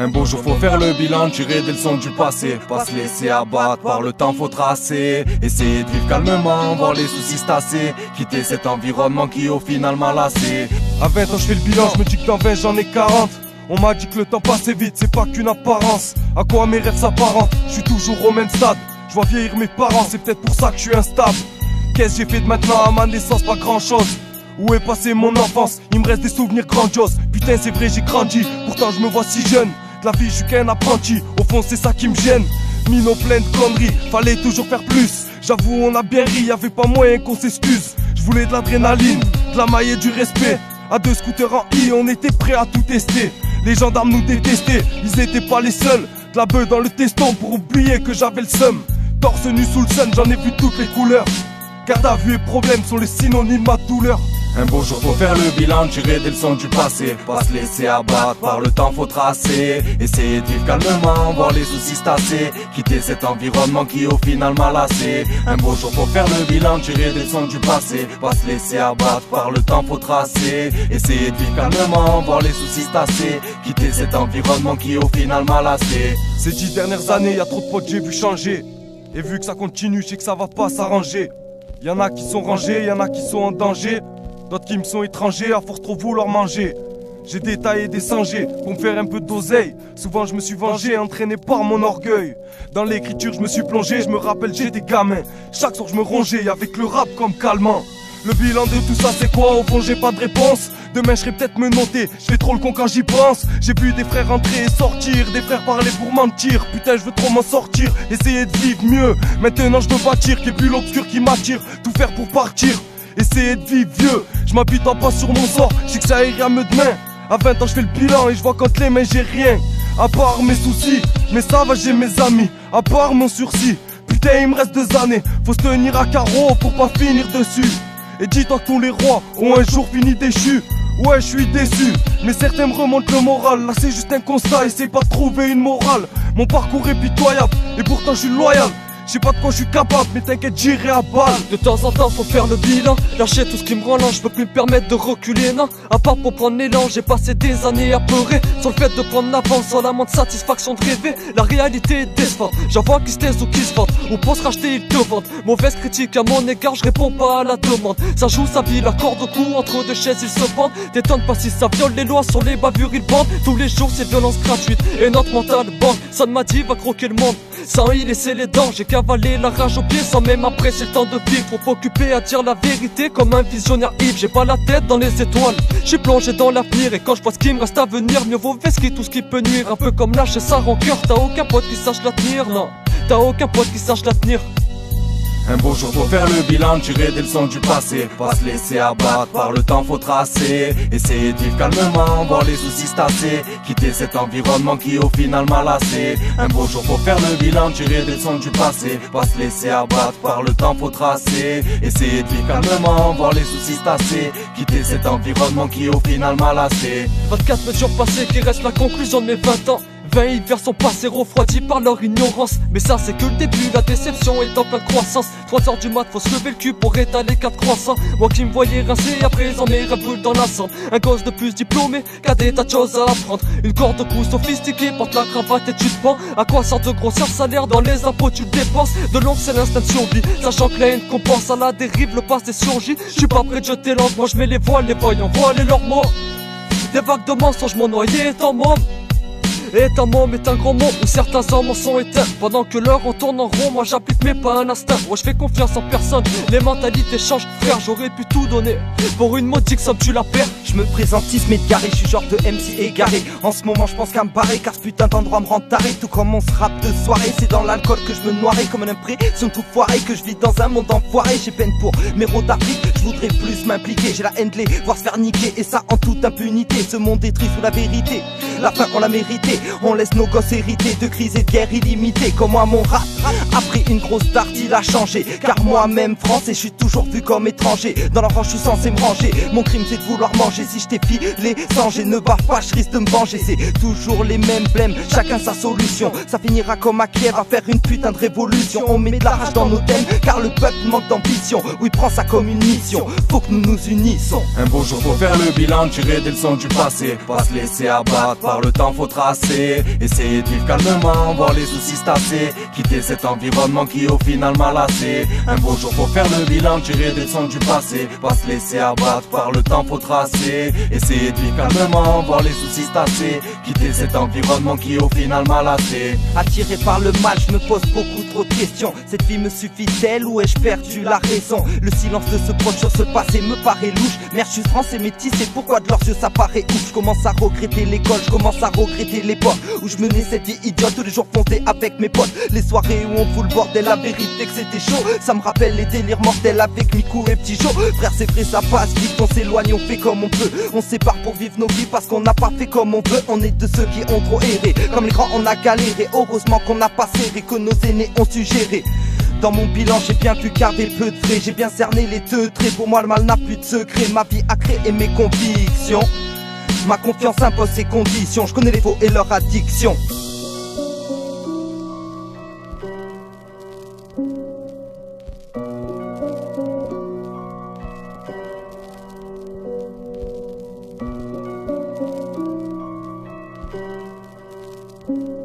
Un beau jour faut faire le bilan, tirer des leçons du passé. Pas se laisser abattre par le temps, faut tracer. Essayer de vivre calmement, voir les soucis se tasser. Quitter cet environnement qui au final m'a lassé. À 20 ans je fais le bilan, je me dis que dans 20 j'en ai 40. On m'a dit que le temps passait vite, c'est pas qu'une apparence. À quoi mes rêves s'apparentent, je suis toujours au même stade. Je vois vieillir mes parents, c'est peut-être pour ça que je suis instable. Qu'est-ce que j'ai fait de maintenant à ma naissance? Pas grand chose. Où est passée mon enfance? Il me reste des souvenirs grandioses. Putain c'est vrai j'ai grandi, pourtant je me vois si jeune. De la vie je suis qu'un apprenti, au fond c'est ça qui me gêne. Mino plein de conneries, fallait toujours faire plus. J'avoue on a bien ri, y'avait pas moyen qu'on s'excuse. Je voulais de l'adrénaline, de la maille et du respect. À 2 scooters en I, on était prêts à tout tester. Les gendarmes nous détestaient, ils étaient pas les seuls. De la beuh dans le teston pour oublier que j'avais le seum. Torse nu sous le sun, j'en ai vu toutes les couleurs. Garde à vue et problème sont les synonymes à douleur. Un beau jour faut faire le bilan, tirer des leçons du passé. Pas se laisser abattre par le temps, faut tracer. Essayer de vivre calmement, voir les soucis se tasser. Quitter cet environnement qui au final m'a lassé. Un beau jour faut faire le bilan, tirer des leçons du passé. Pas se laisser abattre par le temps, faut tracer. Essayer de vivre calmement, voir les soucis se tasser. Quitter cet environnement qui au final m'a lassé. Ces 10 dernières années, y'a trop de potes j'ai vu changer. Et vu que ça continue, je sais que ça va pas s'arranger. Y'en a qui sont rangés, y'en a qui sont en danger. D'autres qui me sont étrangers à force trop vouloir manger. J'ai détaillé des sangers pour me faire un peu d'oseille. Souvent je me suis vengé, entraîné par mon orgueil. Dans l'écriture je me suis plongé, je me rappelle j'étais gamin. Chaque soir je me rongeais avec le rap comme calmant. Le bilan de tout ça c'est quoi? Au fond j'ai pas de réponse. Demain je serai peut-être me noter, je fais trop le con quand j'y pense. J'ai vu des frères entrer et sortir, des frères parler pour mentir. Putain je veux trop m'en sortir, essayer de vivre mieux. Maintenant je veux bâtir, qu'il y ait plus l'obscur qui m'attire. Tout faire pour partir, essayer de vivre vieux. Je m'appuie pas sur mon sort, je sais que ça ira mieux demain. À 20 ans je fais le bilan et je vois qu'entre les mains j'ai rien. À part mes soucis, mais ça va j'ai mes amis. À part mon sursis, putain il me reste 2 années. Faut se tenir à carreau pour pas finir dessus. Et dis-toi que tous les rois ont un jour fini déchus. Ouais je suis déçu, mais certains me remontent le moral. Là c'est juste un constat, essaye pas de trouver une morale. Mon parcours est pitoyable, et pourtant je suis loyal. Je sais pas de quoi je suis capable, mais t'inquiète j'irai à balle. De temps en temps faut faire le bilan, lâcher tout ce qui me rend lent, je peux plus me permettre de reculer, non. À part pour prendre l'élan, j'ai passé des années à pleurer sur le fait de prendre l'avance, sans la moindre satisfaction de rêver. La réalité est décevante, j'en vois qui se taisent ou qui se vendent, ou pour se racheter ils te vendent. Mauvaise critique à mon égard, je réponds pas à la demande. Ça joue sa vie, la corde au cou, entre 2 chaises ils se pendent. T'étonnes pas si ça viole les lois, sur les bavures ils bandent. Tous les jours c'est violence gratuite, et notre mental bande. Ça m'a dit va croquer le monde, sans y laisser les dents. J'ai cavalé la rage au pied sans même apprécier le temps de vivre. Trop occupé à dire la vérité comme un visionnaire ivre. J'ai pas la tête dans les étoiles, j'suis plongé dans l'avenir. Et quand je vois ce qui me reste à venir, mieux vaut vesquer tout ce qui peut nuire. Un peu comme lâcher sa rancœur, t'as aucun pote qui sache la tenir. Non, t'as aucun pote qui sache la tenir. Un beau jour faut faire le bilan, tirer des leçons du passé. Pas se laisser abattre par le temps, faut tracer. Essayer de vivre calmement, voir les soucis se tasser. Quitter cet environnement qui au final m'a lassé. Un beau jour faut faire le bilan, tirer des leçons du passé. Pas se laisser abattre par le temps, faut tracer. Essayer de vivre calmement, voir les soucis se tasser. Quitter cet environnement qui au final m'a lassé. 24 mesures passées qui restent la conclusion de mes 20 ans. 20 hivers sont passés refroidis par leur ignorance. Mais ça c'est que le début, la déception est en pleine croissance. 3 heures du mat, faut se lever le cul pour étaler 4 croissants. Moi qui me voyais rincé, à présent mes rêves brûlent dans la cendre. Un gosse de plus diplômé, qu'a des tas de choses à apprendre. Une corde au cou sophistiquée, porte la cravate et tu te pends. À quoi sort de grossir salaire, dans les impôts tu le dépenses. De l'ombre c'est l'instinct de survie, sachant que la haine compense à la dérive, le passé surgit. J'suis pas prêt de jeter l'encre, moi j'mets les voiles, les voyants voilent et leurs mots. Des vagues de mensonges m'ont noyé dans mon est un môme, est un grand mot où certains hommes en sont éteints. Pendant que l'heure en tourne en rond, moi j'applique mes pas un instinct. Moi je fais confiance en personne, les mentalités changent. Frère j'aurais pu tout donner, pour une modique somme tu la perds. Je me présente Ismé de Garé, je suis genre de MC égaré. En ce moment je pense qu'à me barrer, car ce putain d'endroit me rend taré. Tout comme on se rappe de soirée, c'est dans l'alcool que je me noirais. Comme un impression tout foiré, que je vis dans un monde enfoiré. J'ai peine pour mes rots d'Afrique, je voudrais plus m'impliquer. J'ai la haine de les voir se faire niquer, et ça en toute impunité. Ce monde est triste sous la vérité, la fin on l'a mérité. On laisse nos gosses hériter de crises et de guerres illimitées. Comme moi mon rap, après une grosse tarte il a changé. Car moi-même français, je suis toujours vu comme étranger. Dans leur rang je suis censé me ranger, mon crime c'est de vouloir manger. Si je t'ai filé sans j'ai ne bave pas, je risque de me venger. C'est toujours les mêmes blèmes, chacun sa solution. Ça finira comme à Kiev à faire une putain de révolution. On met de la rage dans nos thèmes, car le peuple manque d'ambition. Oui prend ça comme une mission, faut que nous nous unissons. Un beau jour faut faire le bilan, tirer des leçons du passé. Pas se laisser abattre par le temps faut tracer. Essayer de vivre calmement, voir les soucis se tasser, quitter cet environnement qui au final m'a lassé. Un beau jour faut faire le bilan, tirer des leçons du passé, pas se laisser abattre par le temps faut tracer. Essayer de vivre calmement, voir les soucis se tasser, quitter cet environnement qui au final m'a lassé. Attiré par le mal, je me pose beaucoup trop de questions. Cette vie me suffit-elle ou ai-je perdu la raison? Le silence de ce proche sur ce passé me paraît louche. Merde, je suis français métis, et pourquoi de leurs yeux ça paraît ouf? Je commence à regretter l'école, je commence à regretter l'époque où je menais cette vie idiote, tous les jours foncés avec mes potes. Les soirées où on fout le bordel, la vérité que c'était chaud. Ça me rappelle les délires mortels avec Mikou et Petit Joe. Frère, c'est vrai, ça passe vite, on s'éloigne, on fait comme on peut. On se sépare pour vivre nos vies parce qu'on n'a pas fait comme on veut. On est de ceux qui ont trop erré, comme les grands on a galéré. Heureusement qu'on n'a pas serré, que nos aînés ont su gérer. Dans mon bilan j'ai bien vu qu'avait peu de vrai. J'ai bien cerné les deux traits, pour moi le mal n'a plus de secret. Ma vie a créé mes convictions, ma confiance impose ses conditions. Je connais les faux et leur addiction. Thank you.